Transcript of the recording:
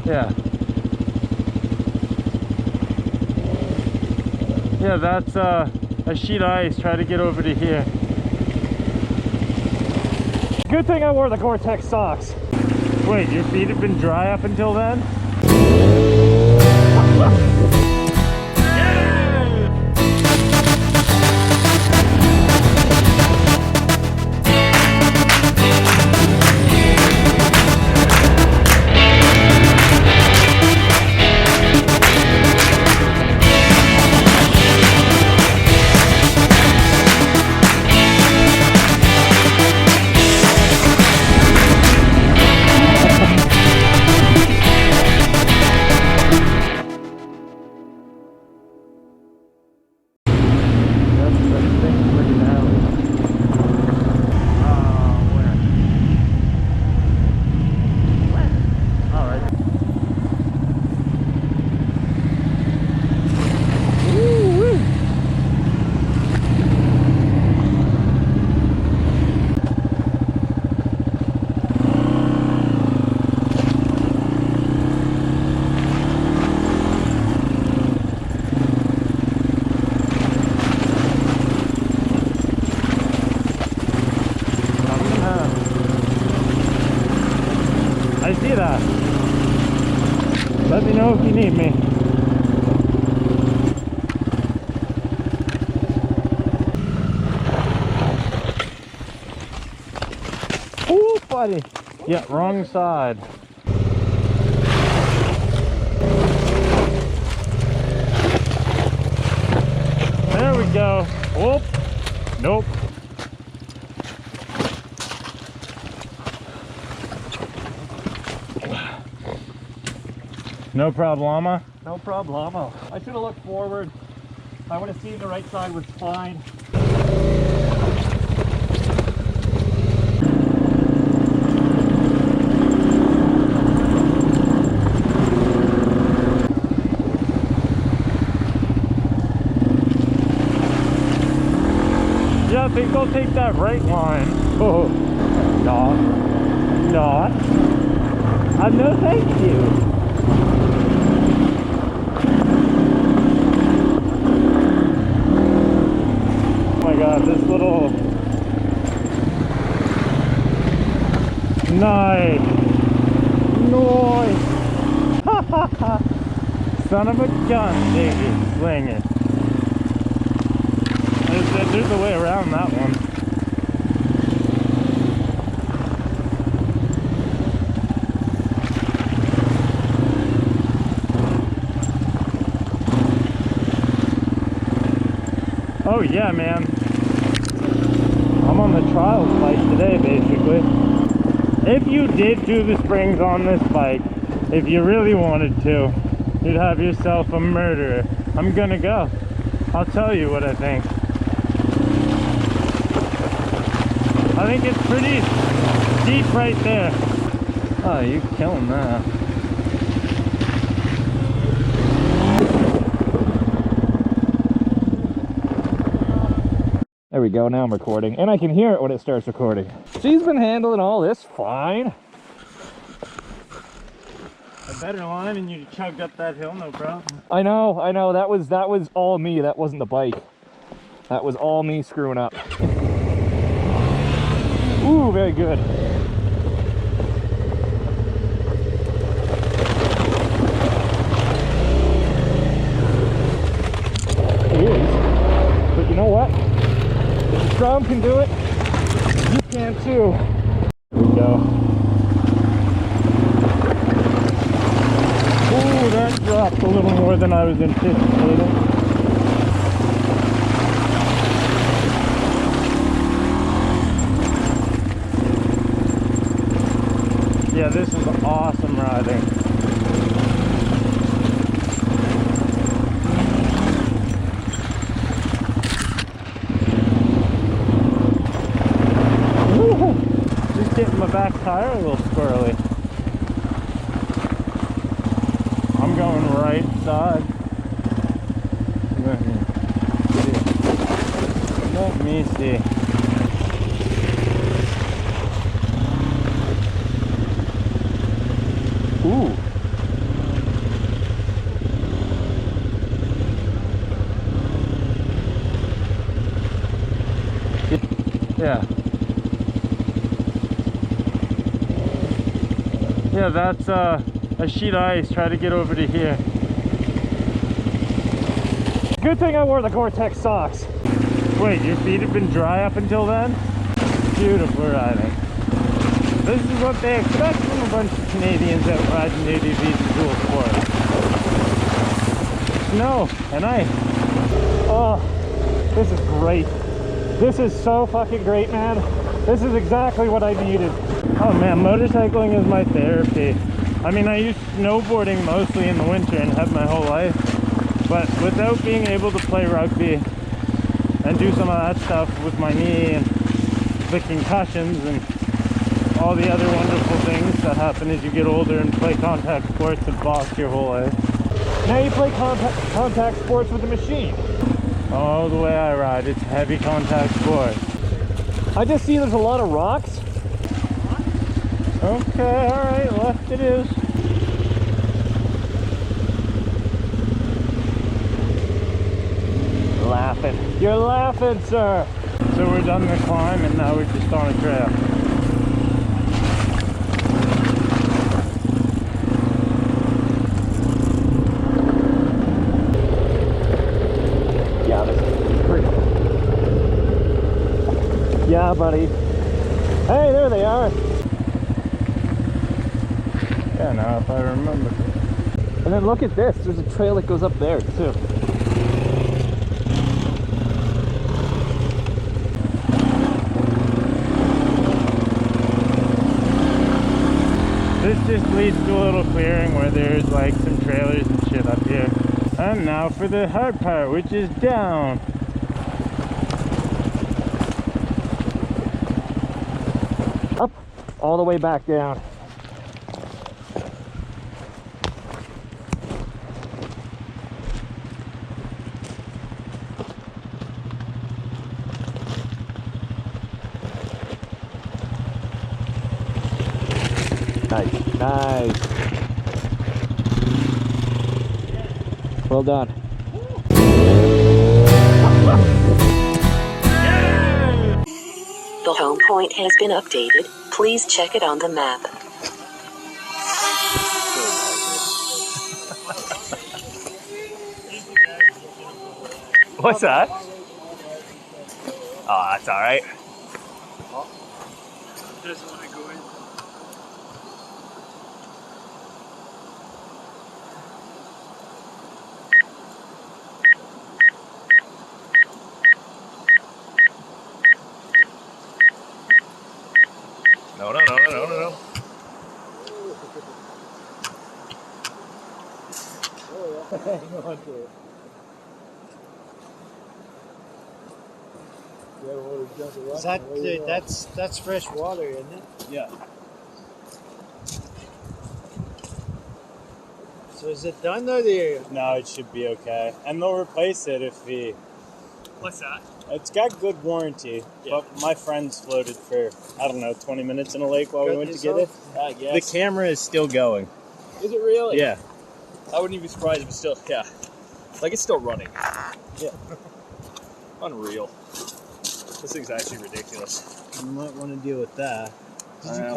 Yeah. Yeah, that's a sheet of ice. Try to get over to here. Good thing I wore the Gore-Tex socks. Wait, your feet have been dry up until then? I see that. Let me know if you need me. Ooh, buddy. Yeah, wrong side. There we go. Whoop. Nope. No problema? No problemo. I should have looked forward. I would have seen the right side was fine. Yeah, I think I'll take that right line. Oh, not. No, thank you. God, this little nice. Son of a gun, baby, sling it. There's a way around that one. Oh yeah, man. I'm on the trial bike today, basically. If you did do the springs on this bike, if you really wanted to, you'd have yourself a murderer. I'm gonna go. I'll tell you what I think. I think it's pretty deep right there. Oh, you're killing that. There we go, now I'm recording. And I can hear it when it starts recording. She's been handling all this fine. A better line and you chugged up that hill, no problem. I know, that was all me, that wasn't the bike. That was all me screwing up. Ooh, very good. It is. But you know what? If V-Strom can do it, you can too. There we go. Ooh, that dropped a little more than I was anticipating. Yeah, this is awesome riding. Just getting my back tire a little squirrely. I'm going right side. Let me see. Ooh, that's a sheet of ice. Try to get over to here. Good thing I wore the Gore-Tex socks. Wait, your feet have been dry up until then? Beautiful riding. This is what they expect from a bunch of Canadians out riding ATVs and Dualsport. Snow and ice. Oh, this is great. This is so fucking great, man. This is exactly what I needed. Oh man, motorcycling is my therapy. I mean, I used snowboarding mostly in the winter and have my whole life. But without being able to play rugby and do some of that stuff with my knee and the concussions and all the other wonderful things that happen as you get older and play contact sports and box your whole life. Now you play contact sports with the machine. Oh, the way I ride, it's heavy contact sport. I just see there's a lot of rocks. Okay, alright, left it is. Laughing. You're laughing, sir. So we're done the climb and now we're just on a trail. Yeah, this is pretty. Yeah, buddy. Hey, there they are. Yeah, now if I remember. And then look at this. There's a trail that goes up there, too. This just leads to a little clearing where there's like some trailers and shit up here. And now for the hard part, which is down. Up, all the way back down. Nice, nice. Well done. The home point has been updated. Please check it on the map. What's that? Oh, that's alright. Doesn't want to go in. No. Hang on to it. Is that that's fresh water, isn't it? Yeah. So is it done or the? No, it should be okay. And they'll replace it if we... What's that? It's got good warranty, but my friends floated for, I don't know, 20 minutes in a lake while we went to get it. The camera is still going. Is it really? Yeah. I wouldn't even be surprised if it's still, yeah. Like it's still running. Yeah. Unreal. This thing's actually ridiculous. You might want to deal with that. Did you cut